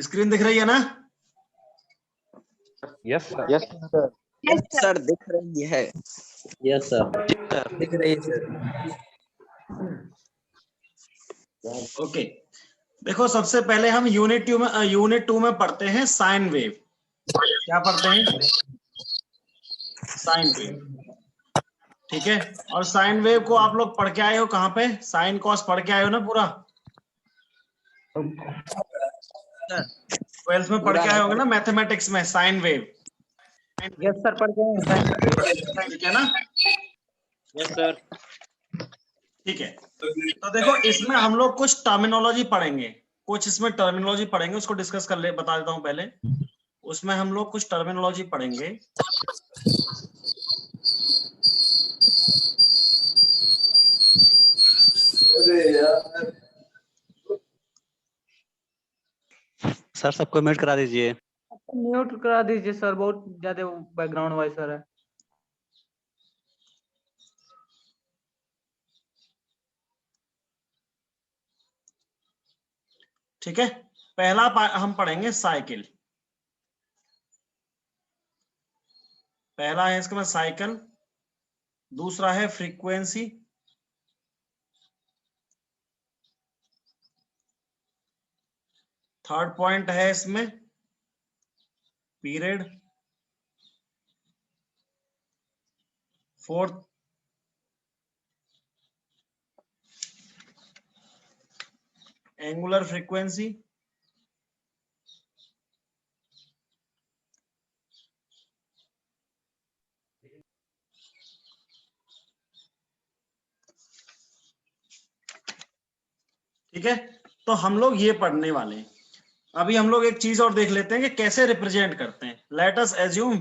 Screen दिख रही है ना? Yes sir. Yes sir. Yes sir दिख रही है। Yes sir. दिख रही है सर। ओके, देखो सबसे पहले हम यूनिट टू में पढ़ते हैं साइन वेव। क्या पढ़ते हैं? Sine wave. ठीक है, और साइन वेव को आप लोग पढ़ के आए हो कहाँ पे? साइन कॉस पढ़ के आए हो ना पूरा? 12th में पढ़ के आए होंगे ना मैथमेटिक्स में साइन वेव। यस सर पढ़ के आए। ठीक है ना? Yes sir. ठीक है, तो देखो इसमें हम लोग कुछ टर्मिनोलॉजी पढ़ेंगे, कुछ इसमें टर्मिनोलॉजी पढ़ेंगे, उसको डिस्कस कर ले, बता देता हूं पहले। उसमें हम लोग कुछ टर्मिनोलॉजी पढ़ेंगे। सर सबको म्यूट करा दीजिए। म्यूट करा दीजिए सर, बहुत ज्यादा बैकग्राउंड वॉइस आ रहा है। ठीक है, पहला हम पढ़ेंगे साइकिल। पहला है इसका साइकिल, दूसरा है फ्रीक्वेंसी, थर्ड पॉइंट है इसमें पीरियड, फोर्थ एंगुलर फ्रीक्वेंसी, ठीक है। तो हम लोग ये पढ़ने वाले हैं। अभी हम लोग एक चीज और देख लेते हैं कि कैसे रिप्रेजेंट करते हैं। Let us assume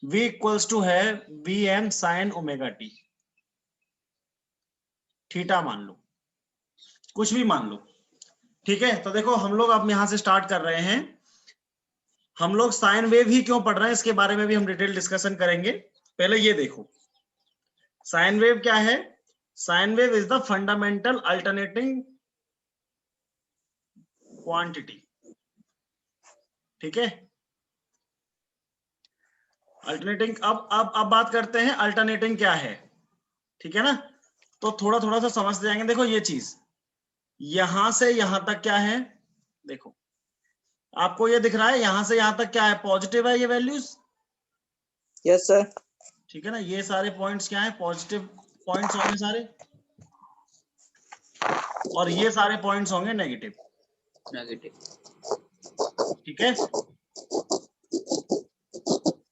v equals to है vm sin omega t। Theta मान लो, कुछ भी मान लो, ठीक है। तो देखो हम लोग अब यहां से स्टार्ट कर रहे हैं। हम लोग साइन वेव ही क्यों पढ़ रहे हैं इसके बारे में भी हम डिटेल डिस्कशन करेंगे। पहले ये देखो साइन वेव क्या है। Sign wave is the fundamental alternating quantity. ठीक है, अल्टरनेटिंग। अब बात करते हैं अल्टरनेटिंग क्या है। ठीक है ना, तो थोड़ा थोड़ा सा समझते जाएंगे। देखो ये चीज यहां से यहां तक क्या है, देखो आपको ये दिख रहा है, यहां से यहां तक क्या है, पॉजिटिव है ये वैल्यूज। Yes sir. ठीक है ना, ये सारे पॉइंट्स क्या है, पॉजिटिव पॉइंट्स होंगे सारे, और ये सारे पॉइंट्स होंगे नेगेटिव। ठीक है,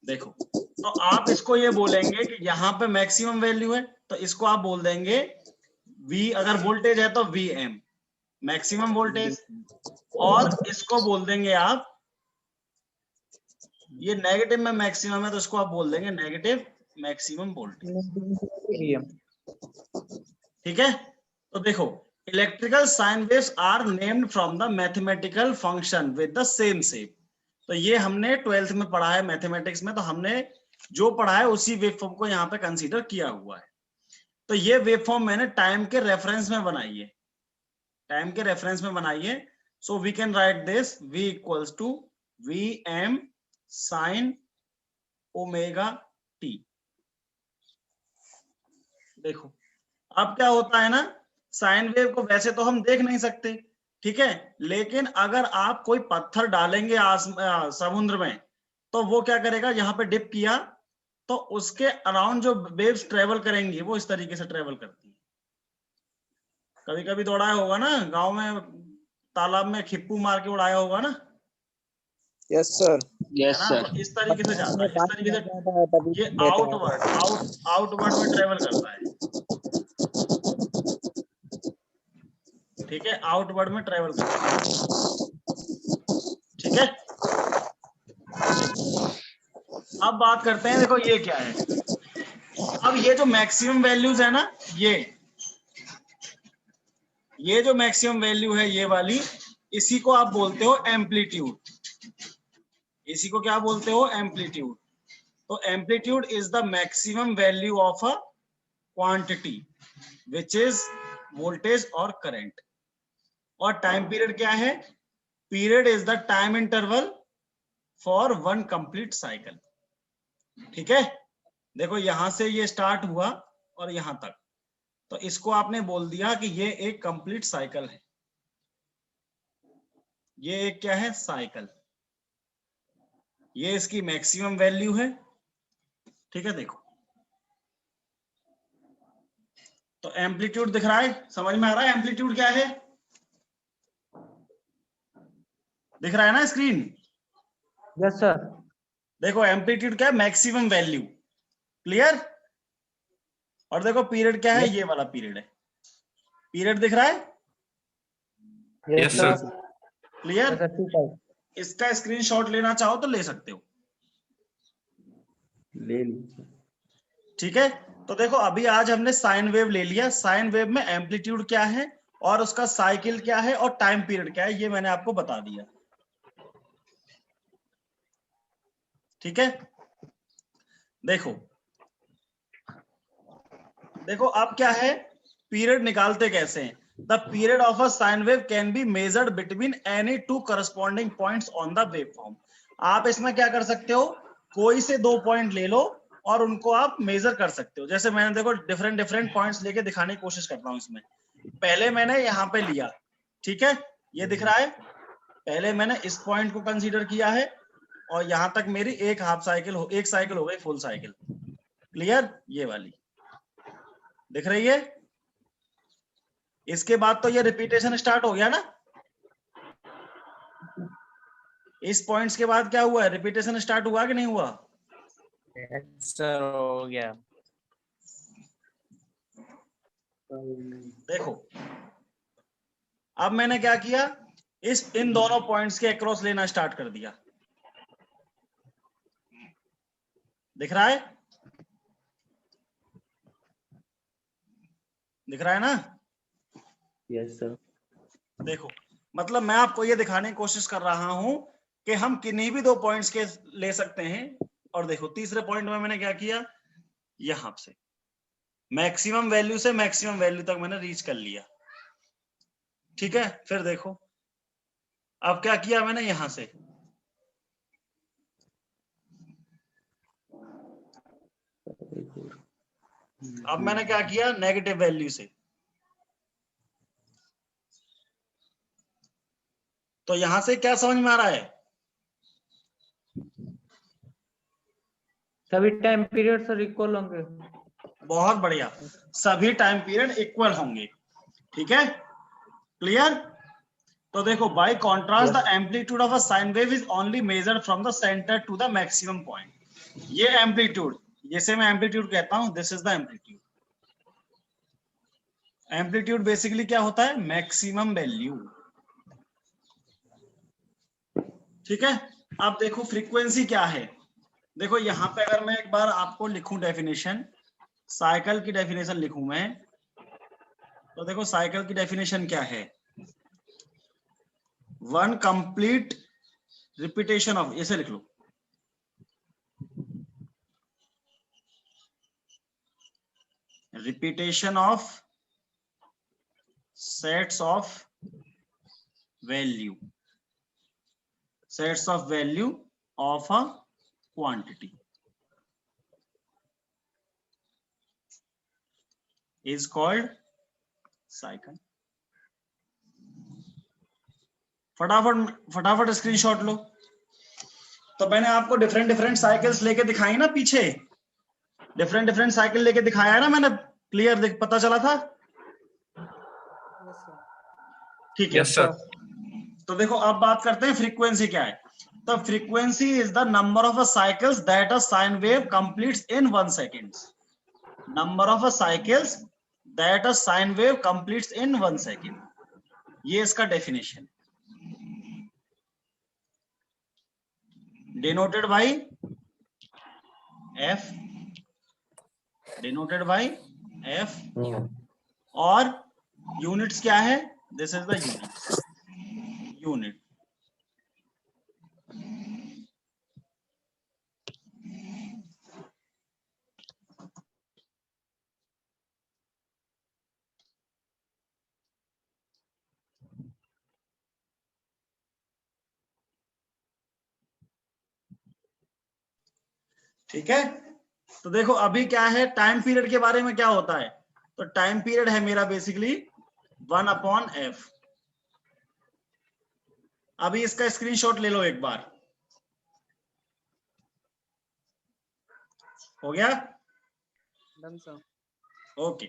देखो तो आप इसको ये बोलेंगे कि यहाँ पे मैक्सिमम वैल्यू है, तो इसको आप बोल देंगे V, अगर वोल्टेज है तो Vm मैक्सिमम वोल्टेज, और इसको बोल देंगे आप, ये नेगेटिव में मैक्सिमम है तो इसको आप बोल देंगे नेगेटिव मैक्सिमम वोल्टेज। ठीक है, तो देखो electrical sine waves are named from the mathematical function with the same shape. तो ये हमने 12th में पढ़ा है मैथमेटिक्स में, तो हमने जो पढ़ा है उसी वेव फॉर्म को यहाँ पे कंसीडर किया हुआ है। तो ये वेव फॉर्म मैंने टाइम के रेफरेंस में बनाई है, टाइम के रेफरेंस में बनाई है। So we can write this v equals to Vm sin omega t। देखो अब क्या होता है ना, साइन वेव को वैसे तो हम देख नहीं सकते, ठीक है, लेकिन अगर आप कोई पत्थर डालेंगे समुद्र में, तो वो क्या करेगा, यहाँ पे डिप किया तो उसके अराउंड जो वेव्स ट्रेवल करेंगी वो इस तरीके से ट्रेवल करती है। कभी कभी तो उड़ाया होगा ना गांव में, तालाब में खिप्पू मार के उड़ाया होगा ना। Yes sir. Yes sir. तो इस तरीके से जाता है, इस तरीके से ये आउटवर्ड में ट्रेवल करता है। ठीक है, आउटवर्ड में ट्रेवल करता है। ठीक है, अब बात करते हैं, देखो ये क्या है। अब ये जो मैक्सिमम वैल्यूज है ना, ये जो मैक्सिमम वैल्यू है ये वाली, इसी को आप बोलते हो एम्पलीट्यूड। इसी को क्या बोलते हो, एम्पलीट्यूड। तो amplitude is the maximum value of a quantity which is voltage और करंट। और टाइम पीरियड क्या है, period is the time interval for one complete cycle. ठीक है, देखो यहां से ये स्टार्ट हुआ और यहां तक, तो इसको आपने बोल दिया कि ये एक कंप्लीट साइकिल है। ये एक क्या है, साइकिल। ये इसकी मैक्सिमम वैल्यू है। ठीक है, देखो तो एम्पलीट्यूड दिख रहा है, समझ में आ रहा है एम्पलीट्यूड क्या है? दिख रहा है ना स्क्रीन? Yes sir. देखो एम्पलीट्यूड क्या है, मैक्सिमम वैल्यू। क्लियर? और देखो पीरियड क्या है, ये वाला पीरियड है। पीरियड दिख रहा है? Yes sir. क्लियर? सर 2 इसका स्क्रीनशॉट लेना चाहो तो ले सकते हो। ले लीजिए। ठीक है, तो देखो अभी आज हमने साइन वेव ले लिया। साइन वेव में एम्पलीट्यूड क्या है और उसका साइकिल क्या है और टाइम पीरियड क्या है, ये मैंने आपको बता दिया। ठीक है, देखो देखो अब क्या है, पीरियड निकालते कैसे हैं? The period of a sine wave can be measured between any two corresponding points on the wave form. आप इसमें क्या कर सकते हो, कोई से 2 पॉइंट ले लो और उनको आप मेजर कर सकते हो। जैसे मैंने देखो डिफरेंट डिफरेंट पॉइंट्स लेके दिखाने की कोशिश करता हूं इसमें। पहले मैंने यहाँ पे लिया, ठीक है, ये दिख रहा है। पहले मैंने इस पॉइंट को कंसीडर किया है और यहां तक मेरी एक हाफ साइकिल हो, एक साइकिल हो गई फुल साइकिल। क्लियर? ये वाली दिख रही है। इसके बाद तो ये रिपीटेशन स्टार्ट हो गया ना। इस पॉइंट्स के बाद क्या हुआ है, रिपीटेशन स्टार्ट हुआ कि नहीं हुआ? सर हो गया। देखो अब मैंने क्या किया, इन दोनों पॉइंट्स के अक्रॉस लेना स्टार्ट कर दिया। दिख रहा है? दिख रहा है ना? Yes sir. देखो मतलब मैं आपको ये दिखाने की कोशिश कर रहा हूं कि हम किन्हीं भी 2 पॉइंट्स के ले सकते हैं। और देखो तीसरे पॉइंट में मैंने क्या किया, यहां से मैक्सिमम वैल्यू से मैक्सिमम वैल्यू तक मैंने रीच कर लिया। ठीक है, फिर देखो अब क्या किया मैंने यहां से, अब मैंने क्या किया नेगेटिव वैल्यू से। तो यहां से क्या समझ में आ रहा है, सभी टाइम पीरियड सर इक्वल होंगे। बहुत बढ़िया, सभी टाइम पीरियड इक्वल होंगे। ठीक है, क्लियर? तो देखो by contrast the amplitude of a sine wave is only measured from the centre to the maximum point. ये एम्पलीट्यूड, जैसे मैं एम्पलीट्यूड कहता हूं, this is the amplitude. Amplitude basically क्या होता है, मैक्सिमम वैल्यू। ठीक है, अब देखो फ्रीक्वेंसी क्या है। देखो यहां पे अगर मैं एक बार आपको लिखूं डेफिनेशन, साइकिल की डेफिनेशन लिखूं मैं, तो देखो साइकिल की डेफिनेशन क्या है, वन कंप्लीट रिपीटेशन ऑफ, ऐसे लिख लो, repetition of sets of value, sets of value of a quantity is called cycle। फटाफट स्क्रीनशॉट लो। तो मैंने आपको डिफरेंट डिफरेंट साइकिल्स लेके दिखाई ना पीछे, डिफरेंट डिफरेंट साइकिल लेके दिखाया है ना मैंने, क्लियर पता चला था? ठीक है। Yes sir. तो देखो अब बात करते हैं फ्रीक्वेंसी क्या है। तो frequency is the number of cycles that a sine wave completes in 1 second. Number of cycles that a sine wave completes in 1 second, ये इसका definition, denoted by F, denoted by F. और units क्या है, this is the unit. ठीक है, तो देखो अभी क्या है, टाइम पीरियड के बारे में क्या होता है, तो टाइम पीरियड है मेरा बेसिकली 1/f। अभी इसका स्क्रीनशॉट ले लो एक बार, हो गया? Done, sir. ओके,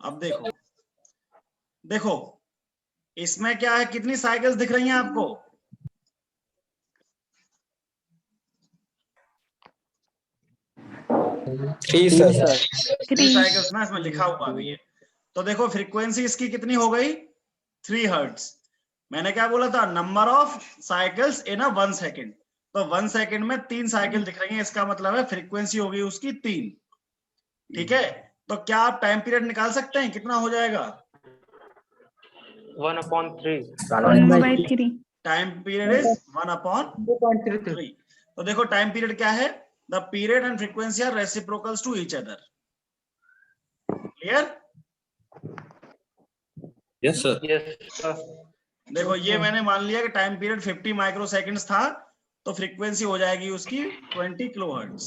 अब देखो देखो इसमें क्या है, कितनी साइकिल्स दिख रही हैं आपको? 3 सर। 3 साइकिल्स ना इसमें लिखा हुआ भी है। तो देखो फ्रीक्वेंसी इसकी कितनी हो गई, 3 हर्ट्ज। मैंने क्या बोला था, number of cycles in a 1 second, तो 1 सेकेंड में 3 साइकिल दिख रही हैं, इसका मतलब है फ्रीक्वेंसी हो गई उसकी 3। ठीक है, तो क्या आप टाइम पीरियड निकाल सकते हैं, कितना हो जाएगा? 1/3. 1/3. Time period is 1/3। तो देखो टाइम पीरियड क्या है, the period and frequency are reciprocals to each other. Clear? Yes sir. Yes, sir. देखो ये मैंने मान लिया कि टाइम पीरियड 50 माइक्रो सेकेंड्स था, तो फ्रीक्वेंसी हो जाएगी उसकी 20 kilohertz.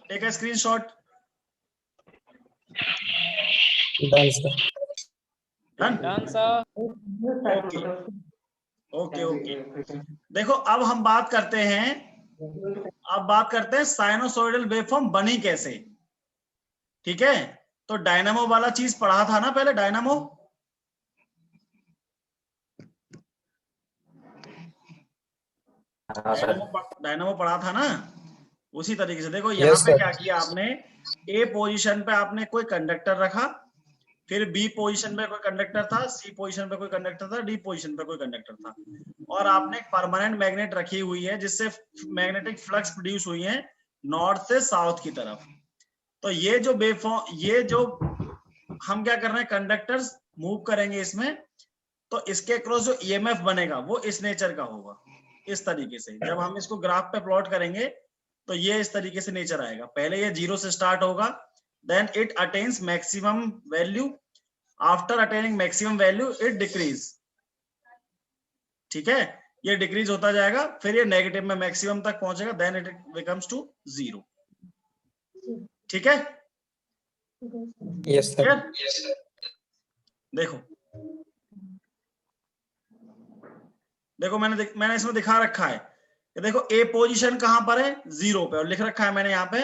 Take a screenshot. Done sir. Done? Done, sir. Okay okay okay. देखो अब हम बात करते हैं, साइनोसॉइडल वेवफॉर्म बनी कैसे। ठीक है, तो डायनामो वाला चीज पढ़ा था ना पहले, डायनामो। डायनामो पढ़ा था ना, उसी तरीके से देखो यहाँ पे क्या किया आपने, ए पोजीशन पे आपने कोई कंडक्टर रखा, फिर बी पोजीशन पे कोई कंडक्टर था, सी पोजीशन पे कोई कंडक्टर था, डी पोजीशन पे कोई कंडक्टर था, और आपने एक परमानेंट मैग्नेट रखी हुई है जिससे मैग्नेटिक फ्लक्स प्रोड्यूस हुई है नॉर्थ से साउथ की तरफ। तो ये जो वेवफॉर्म, ये जो हम क्या कर रहे हैं, कंडक्टर्स मूव करेंगे इसमें, तो इसके क्रॉस जो ईएमएफ बनेगा वो इस नेचर का होगा, इस तरीके से। जब हम इसको ग्राफ पे प्लॉट करेंगे तो ये इस तरीके से नेचर आएगा। पहले ये 0 से स्टार्ट होगा, then it attains maximum value, after attaining maximum value it decrease. ठीक है, ये डिक्रीज होता जाएगा, फिर ये नेगेटिव में मैक्सिमम तक पहुंचेगा, देन इट बिकम्स टू 0। ठीक है, यस सर। देखो देखो मैंने इसमें दिखा रखा है कि देखो ए पोजीशन कहां पर है, 0 पे, और लिख रखा है मैंने यहाँ पे,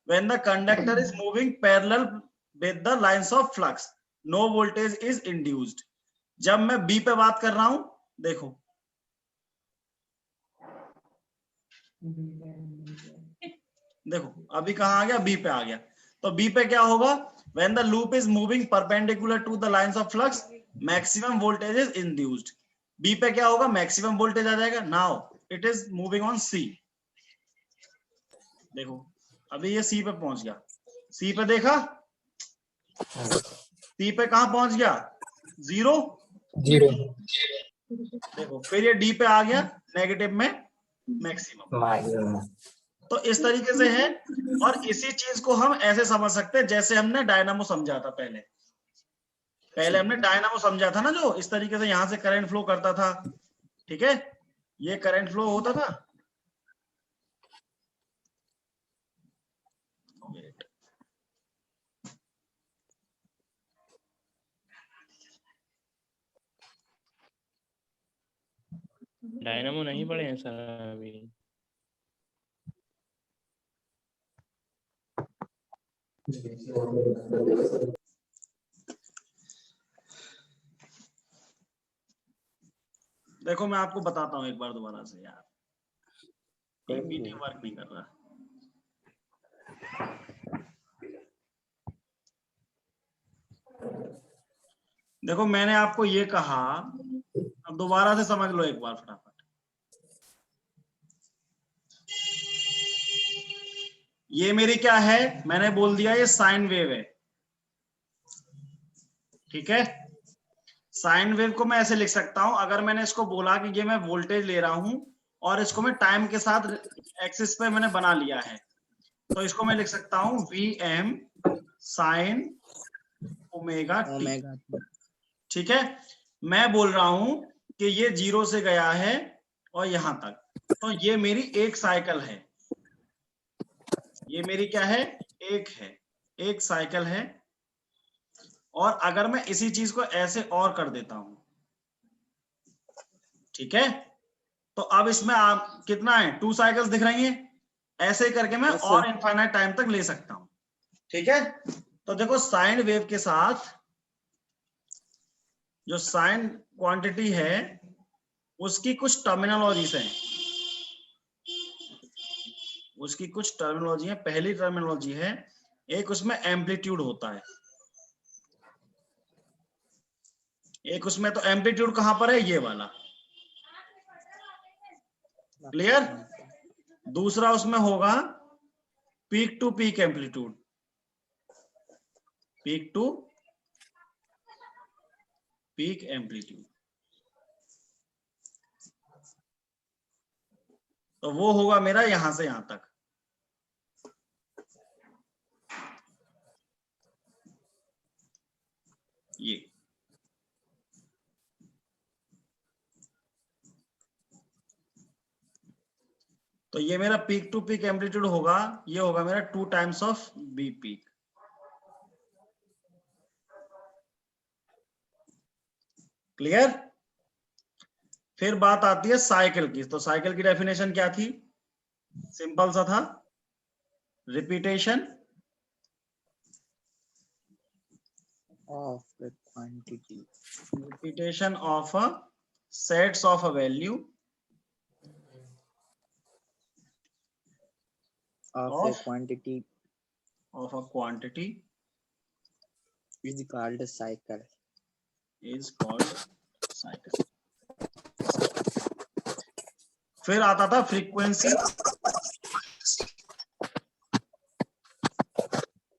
when the conductor is moving parallel with the lines of flux no voltage is induced. जब मैं बी पे बात कर रहा हूं, देखो देखो अभी कहां आ गया, बी पे आ गया। तो बी पे क्या होगा, when the loop is moving perpendicular to the lines of flux maximum voltage is induced. B पे क्या होगा, मैक्सिमम वोल्टेज आ जाएगा। Now it is moving on C. देखो अभी ये सी पे पहुंच गया, सी पे देखा, सी पे कहां पहुंच गया, 0। देखो फिर ये डी पे आ गया, नेगेटिव में मैक्सिमम। तो इस तरीके से है, और इसी चीज को हम ऐसे समझ सकते हैं जैसे हमने डायनामो समझा था पहले हमने डायनामो समझा था ना, जो इस तरीके से यहां से करंट फ्लो करता था। ठीक है, ये करंट फ्लो होता था। डायनामो नहीं पढ़े हैं सर अभी। देखो मैं आपको बताता हूँ एक बार दोबारा से यार, ये मीटिंग वर्क नहीं कर रहा। देखो मैंने आपको ये कहा, अब दोबारा से समझ लो एक बार फटाफट। ये मेरी क्या है, मैंने बोल दिया ये साइन वेव है, ठीक है। साइन वेव को मैं ऐसे लिख सकता हूं, अगर मैंने इसको बोला कि ये मैं वोल्टेज ले रहा हूं और इसको मैं टाइम के साथ एक्सिस पे मैंने बना लिया है, तो इसको मैं लिख सकता हूं Vm साइन ओमेगा टी, ठीक है। मैं बोल रहा हूं कि ये 0 से गया है और यहां तक, तो ये मेरी एक साइकिल है, ये मेरी क्या है, एक साइकिल है। और अगर मैं इसी चीज को ऐसे और कर देता हूं, ठीक है, तो अब इसमें आप कितना है, 2 साइकिल्स दिख रही हैं, ऐसे ही करके मैं और इनफाइनाइट टाइम तक ले सकता हूं, ठीक है। तो देखो साइन वेव के साथ जो साइन क्वांटिटी है उसकी कुछ टर्मिनोलॉजीज हैं, उसकी कुछ टर्मिनोलॉजी है। पहली टर्मिनोलॉजी है, एक उसमें एम्पलीट्यूड होता है, एक उसमें, तो एम्पलीट्यूड कहां पर है, ये वाला, क्लियर। दूसरा उसमें होगा peak to peak amplitude, peak to peak amplitude, तो वो होगा मेरा यहां से यहां तक। ये तो ये मेरा पीक टू पीक एम्पलीट्यूड होगा, ये होगा मेरा 2 times of B peak, clear. फिर बात आती है साइकिल की, तो साइकिल की डेफिनेशन क्या थी, सिंपल सा था, repetition of the quantity repetition of a sets of a value of a Of? quantity of a quantity is called a cycle. is called cycle. फिर आता था फ्रीक्वेंसी,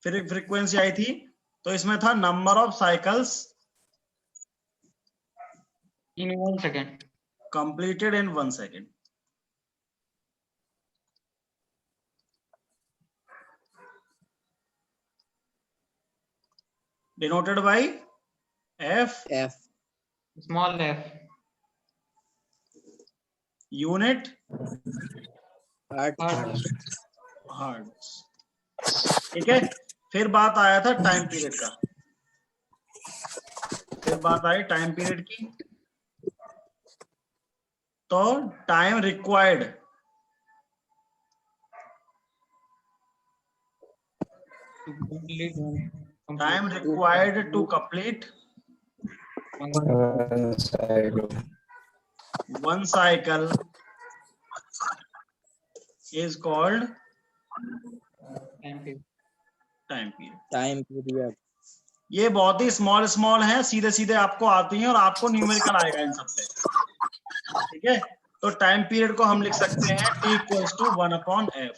फिर एक फ्रीक्वेंसी आई थी, तो इसमें था number of cycles In 1 second. completed in 1 second. Denoted by F, F Small f. unit hertz. hertz, ठीक है। फिर बात आया था टाइम पीरियड का, फिर बात आई टाइम पीरियड की, तो time required, time required to complete one cycle is called time period. Time period. ये बहुत ही स्मॉल है, सीधे सीधे आपको आती हैं और आपको न्यूमेरिकल आएगा इन सब पे, ठीक है। तो टाइम पीरियड को हम लिख सकते हैं T equals to 1/f.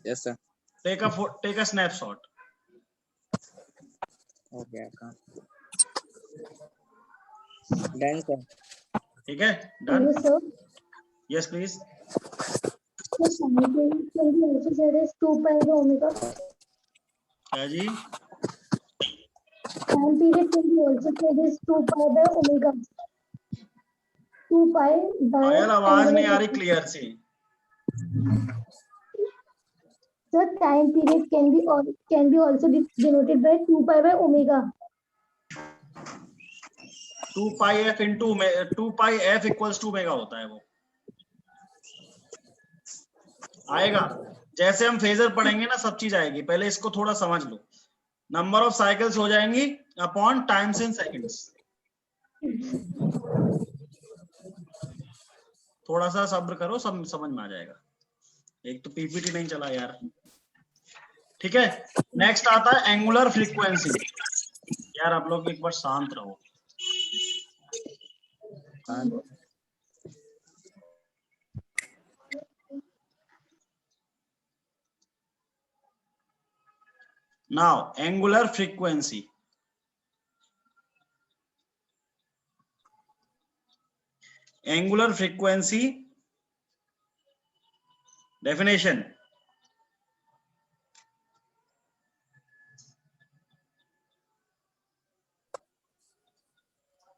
Yes sir. Take a snapshot. Okay. Done sir. ठीक है, done. Hello, sir. Yes please. The sine wave can be also said as 2 pi by omega. क्या जी, Time period can be also said as 2 pi by omega. 2 pi by. यार आवाज नहीं आ रही clear सी। The time period can be also denoted by 2 pi by omega. 2 pi f into 2 pi f equals to omega होता है, वो आएगा। जैसे हम फेजर पढ़ेंगे ना सब चीज आएगी, पहले इसको थोड़ा समझ लो। नंबर ऑफ साइकिल्स हो जाएंगी अपॉन टाइम्स इन सेकंड्स। थोड़ा सा सब्र करो, सब समझ में आ जाएगा। एक तो पीपीटी नहीं चला यार, ठीक है। नेक्स्ट आता है एंगुलर फ्रीक्वेंसी। यार आप लोग एक बार शांत रहो। Now, angular frequency. Angular frequency definition.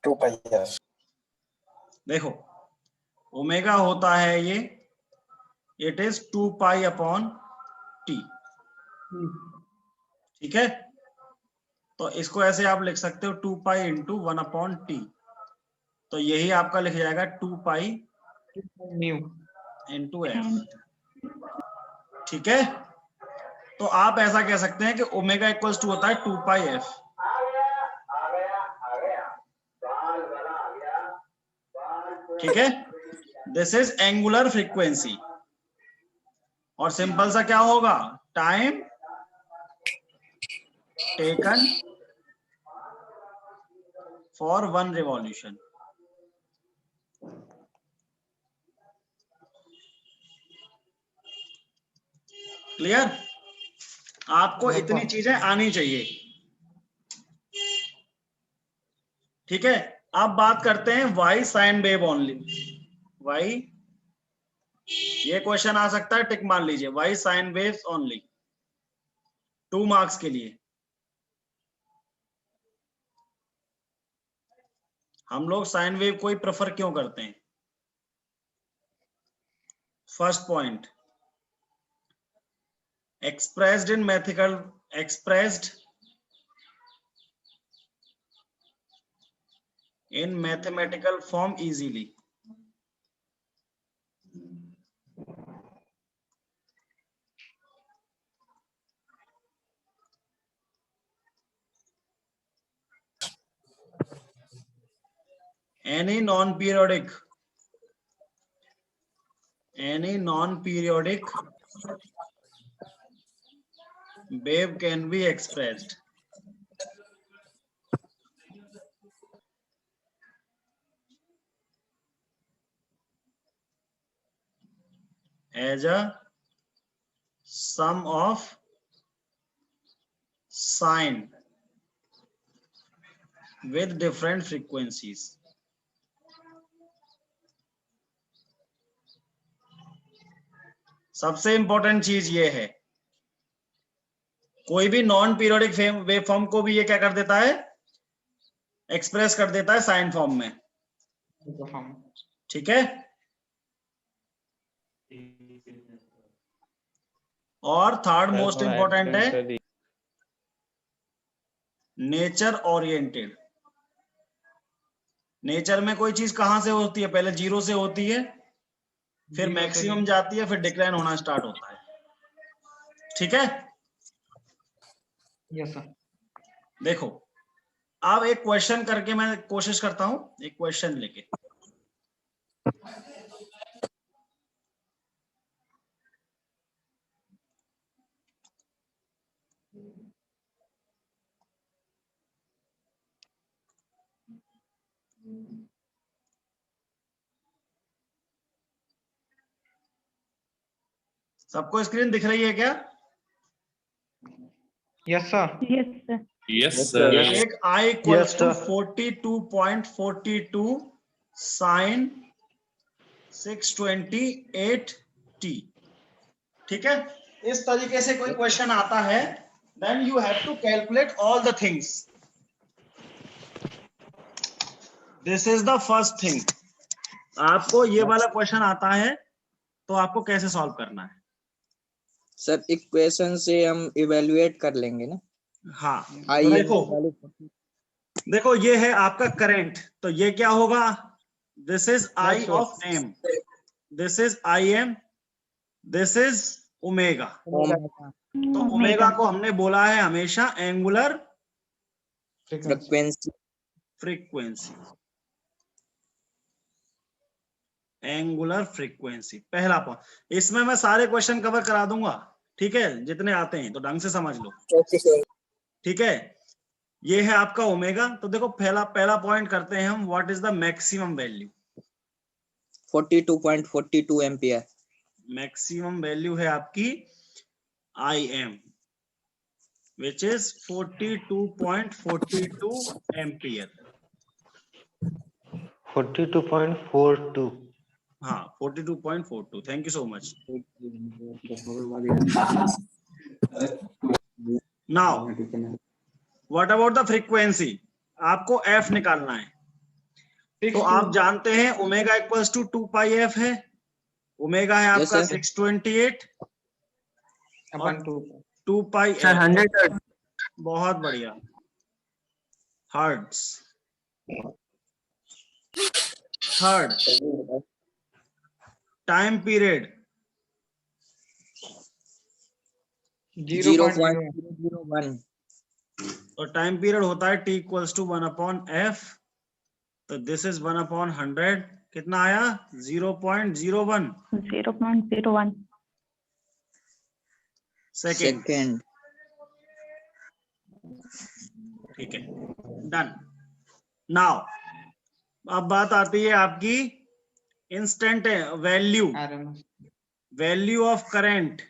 Two pi f. देखो ओमेगा होता है ये, it is 2 pi upon T. ठीक है, तो इसको ऐसे आप लिख सकते हो 2 पाई इंटू 1 अपॉन टी, तो यही आपका लिख जाएगा 2 पाई न्यू इंटू एफ। ठीक है, तो आप ऐसा कह सकते हैं कि ओमेगा इक्वल्स टू होता है 2 पाई एफ। ठीक है, दिस इज एंगुलर फ्रीक्वेंसी। और सिंपल सा क्या होगा, time taken for 1 revolution. Clear? आपको इतनी चीजें आनी चाहिए। ठीक है, अब बात करते हैं why sine wave only. Why, ये क्वेश्चन आ सकता है, टिक मान लीजिए, why sine waves only, 2 marks के लिए। हम लोग साइन वेव को ही प्रेफर क्यों करते हैं? First point, expressed in mathematical form easily. Any non-periodic wave can be expressed as a sum of sine with different frequencies. सबसे इंपॉर्टेंट चीज ये है, कोई भी नॉन पीरियोडिक वेव फॉर्म को भी ये क्या कर देता है, एक्सप्रेस कर देता है साइन फॉर्म में। ठीक है, और थर्ड मोस्ट इंपॉर्टेंट है नेचर ओरिएंटेड। नेचर में कोई चीज कहां से होती है, पहले 0 से होती है, फिर मैक्सिमम जाती है, फिर डिक्लाइन होना स्टार्ट होता है। ठीक है, यस सर। देखो अब एक क्वेश्चन करके मैं कोशिश करता हूं, एक क्वेश्चन लेके। सबको स्क्रीन दिख रही है क्या? Yes sir. Yes, sir. एक I equals to 42.42 sine 628t। ठीक है, इस तरीके से कोई क्वेश्चन आता है, then you have to calculate all the things. This is the first thing. आपको ये वाला क्वेश्चन आता है तो आपको कैसे सॉल्व करना है? सर इक्वेशन से हम इवेलुएट कर लेंगे ना। हाँ, तो आइए देखो ये है आपका करंट, तो ये क्या होगा, this is I of M, this is I M, this is omega. तो ओमेगा को हमने बोला है हमेशा एंगुलर फ्रीक्वेंसी। एंगुलर फ्रीक्वेंसी पहला पॉइंट। इसमें मैं सारे क्वेश्चन कवर करा दूंगा, ठीक है, जितने आते हैं, तो ढंग से समझ लो। ठीक है, ये है आपका ओमेगा। तो देखो पहला पॉइंट करते हैं हम, what is the maximum value. 42.42 ampere. Maximum value है आपकी IM which is 42.42 एम्पियर। 42.42। हाँ 42.42। Thank you so much. Now what about the frequency? आपको F निकालना है। तो आप जानते हैं omega equals to 2 pi F है। ओमेगा है Yes, आपका sir. 628 और 2 पाई सर F। 100 बहुत बढ़िया। हर्ट्ज। Third time period 0.001। और टाइम पीरियड होता है T इक्वल्स टू 1/F। तो दिस इज 1/100। कितना आया? 0.01 0.01 सेकेंड। सेकेंड। ठीक है, डन। नाउ अब बात आती है आपकी instant value, value of current.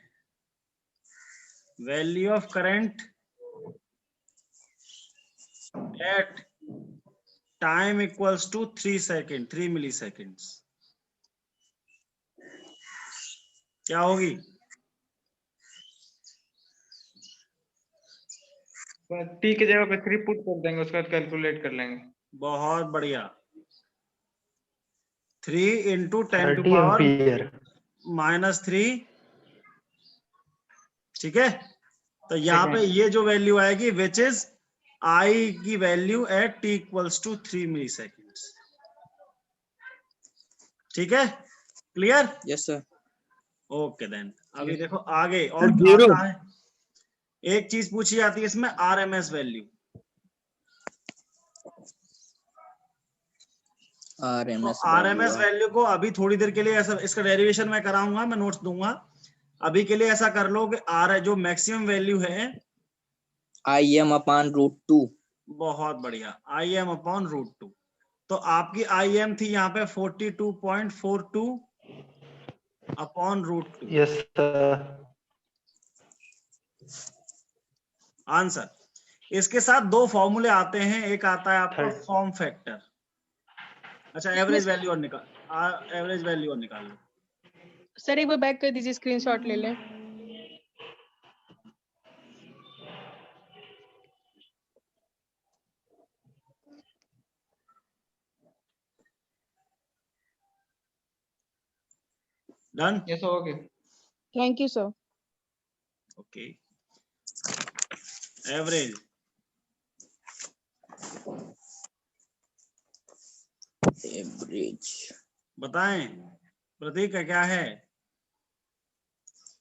Value of current at time equals to 3 milliseconds. क्या होगी? टी की जगह पे 3 पुट कर देंगे, उसके बाद कैलकुलेट कर लेंगे। बहुत बढ़िया। 3 इंटू 10 टू पावर -3। ठीक है, तो यहाँ पे ये जो वैल्यू आएगी विच इज आई की value at T equals to 3 milliseconds. ठीक है, clear? Yes sir. Okay then अभी देखो आगे और आता है। एक चीज पूछी जाती है इसमें, RMS वैल्यू। RMS वैल्यू को अभी थोड़ी देर के लिए ऐसा, इसका डेरिवेशन मैं कराऊंगा, मैं नोट्स दूंगा। अभी के लिए ऐसा कर लो कि जो मैक्सिमम वैल्यू है IM/√2। बहुत बढ़िया, IM/√2। तो आपकी IM थी यहाँ पे 42.42/√2। Yes sir. आंसर। इसके साथ दो फॉर्मूले आते हैं, एक आता है आपका फॉर्म फैक्टर। अच्छा, एवरेज वैल्यू और निकाल, एवरेज वैल्यू और निकाल लो। सर एक बार बैक कर दीजिए, स्क्रीनशॉट ले लें। Done? Yes okay. Thank you sir. Okay, average बताएं, प्रतीक का क्या है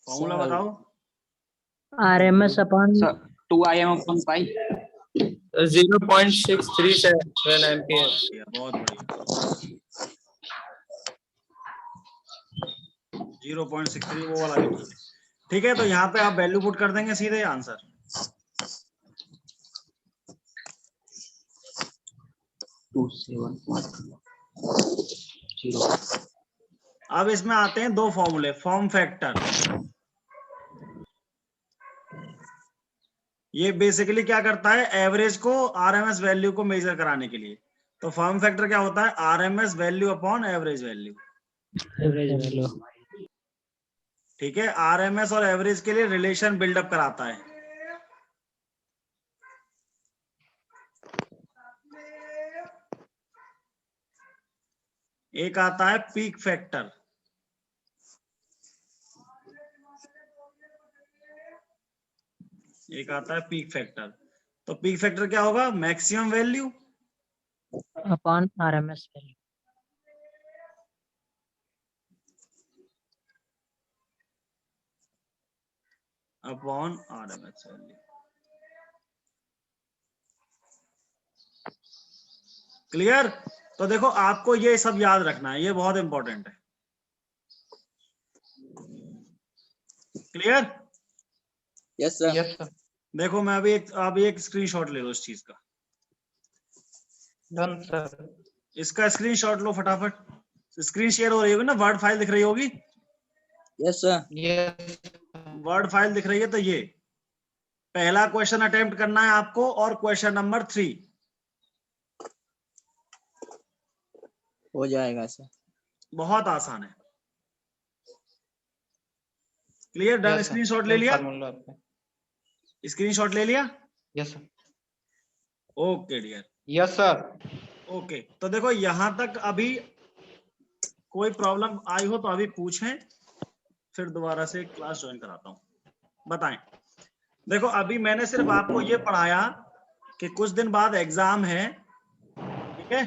फॉर्मूला? बताओ। RMS upon 2IM/pi। 0.637 एम्पियर। बहुत बढ़िया। 0.63 वो वाला भी ठीक है। ठीक है, तो यहाँ पे आप वैल्यू पुट कर देंगे सीधे आंसर। अब इसमें आते हैं दो फॉर्मूले, फॉर्म फैक्टर। ये बेसिकली क्या करता है, एवरेज को RMS वैल्यू को मेजर कराने के लिए। तो फॉर्म फैक्टर क्या होता है? RMS value upon average value. ठीक है, RMS और एवरेज के लिए रिलेशन बिल्डअप कराता है। एक आता है पीक फैक्टर। एक आता है पीक फैक्टर। तो पीक फैक्टर क्या होगा? Maximum value upon RMS value. Upon RMS value. Clear? तो देखो आपको ये सब याद रखना है, ये बहुत इंपॉर्टेंट है। Clear? Yes sir. Yes sir. देखो मैं अभी एक स्क्रीनशॉट ले लो इस चीज का। Done sir. इसका स्क्रीनशॉट लो फटाफट स्क्रीन शेयर हो रही होगी ना, वर्ड फाइल दिख रही होगी, यस सर। वर्ड फाइल दिख रही है। तो ये पहला क्वेश्चन अटेम्प्ट करना है आपको, और क्वेश्चन नंबर 3 हो जाएगा सर। बहुत आसान है। क्लियर? डन। स्क्रीनशॉट ले लिया? स्क्रीनशॉट ले लिया? Yes sir. Okay dear. Yes sir. Okay, तो देखो यहां तक अभी कोई प्रॉब्लम आई हो तो अभी पूछें, फिर दोबारा से क्लास ज्वाइन कराता हूं। बताएं। देखो अभी मैंने सिर्फ आपको ये पढ़ाया कि कुछ दिन बाद एग्जाम है, ठीक है?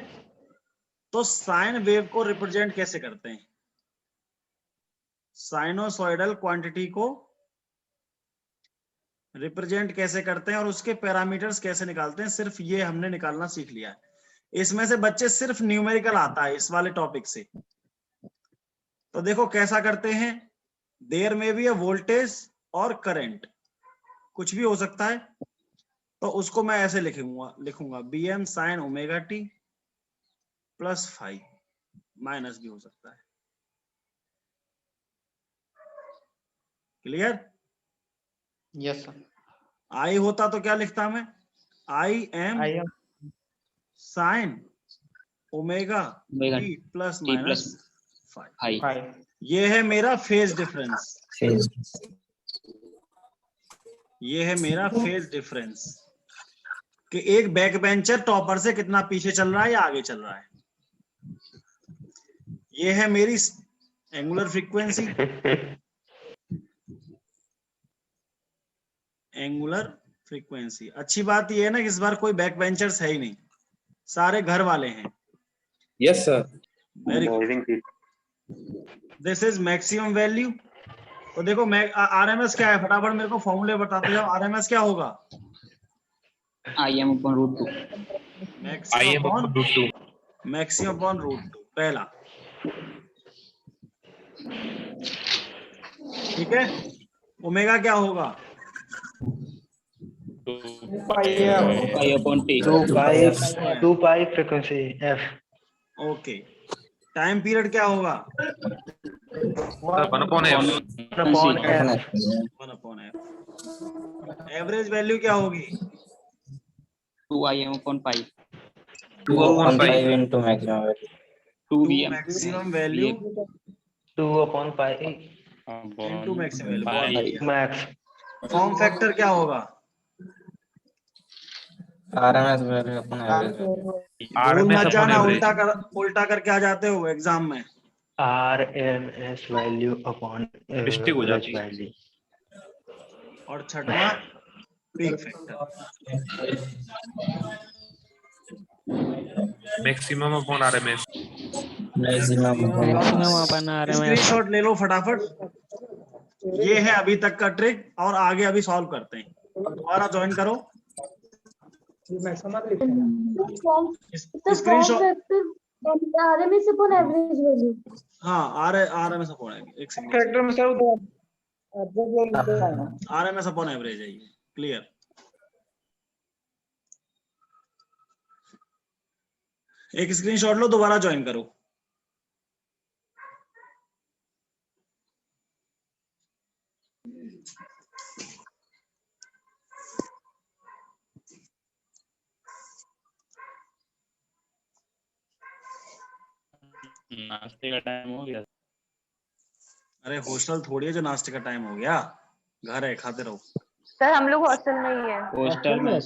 तो साइन वेव को रिप्रेजेंट कैसे करते हैं, साइनोसॉइडल क्वांटिटी को रिप्रेजेंट कैसे करते हैं, और उसके पैरामीटर्स कैसे निकालते हैं, सिर्फ ये हमने निकालना सीख लिया है। इसमें से बच्चे सिर्फ न्यूमेरिकल आता है इस वाले टॉपिक से। तो देखो कैसा करते हैं, देयर में भी वोल्टेज और करंट कुछ भी हो सकता है, तो उसको मैं ऐसे लिखूंगा bm sin omega t plus phi, minus भी हो सकता है। क्लियर? Yes sir. आई होता तो क्या लिखता मैं, I am sine omega T plus minus five. ये है मेरा फेज डिफरेंस, ये है मेरा फेज डिफरेंस कि एक बैक बेंचर टॉपर से कितना पीछे चल रहा है या आगे चल रहा है। ये है मेरी एंगुलर फ्रीक्वेंसी, एंगुलर फ्रीक्वेंसी। अच्छी बात ये है ना कि इस बार कोई बैक बेंचर्स है ही नहीं, सारे घर वाले हैं। Yes, sir. Very good. This is maximum value. तो देखो मैं आरएमएस क्या है, फटाफट मेरे को फॉर्मूले बताते जाओ। आरएमएस क्या होगा, IM upon root 2। Maximum upon root 2 पहला, ठीक है? ओमेगा क्या होगा, 2 पाई फ्रीक्वेंसी f। ओके। टाइम पीरियड क्या होगा, 1 upon f. 1 upon f. Average value क्या होगी, 2 upon pi। 2 upon pi. into maximum value। 2 maximum value 2 upon pi into maximum value. बहुत pi बढ़िया। max। फॉर्म फैक्टर क्या होगा, RMS value upon average value। भूल मत जाना, उल्टा करके आ जाते हो एग्जाम में। RMS वैल्यू अपॉन Mistake हो जाती है। वैल्यू। और छठवां peak factor. Maximum upon RMS. Screenshot ले लो फटाफट। ये है अभी तक का ट्रिक, और आगे अभी सॉल्व करते हैं। अब दोबारा ज्वाइन करो। Screenshot, RMS upon average value। हाँ आरएमएस अपॉन, एक सेकंड, आरएमएस अपॉन एवरेज है ये। क्लियर? एक स्क्रीनशॉट लो, दोबारा ज्वाइन करो। नाश्ते का टाइम हो गया। अरे हॉस्टल थोड़ी है जो नाश्ते का टाइम हो गया, घर है, खाते रहो। सर हम लोग हॉस्टल में ही है। हॉस्टल में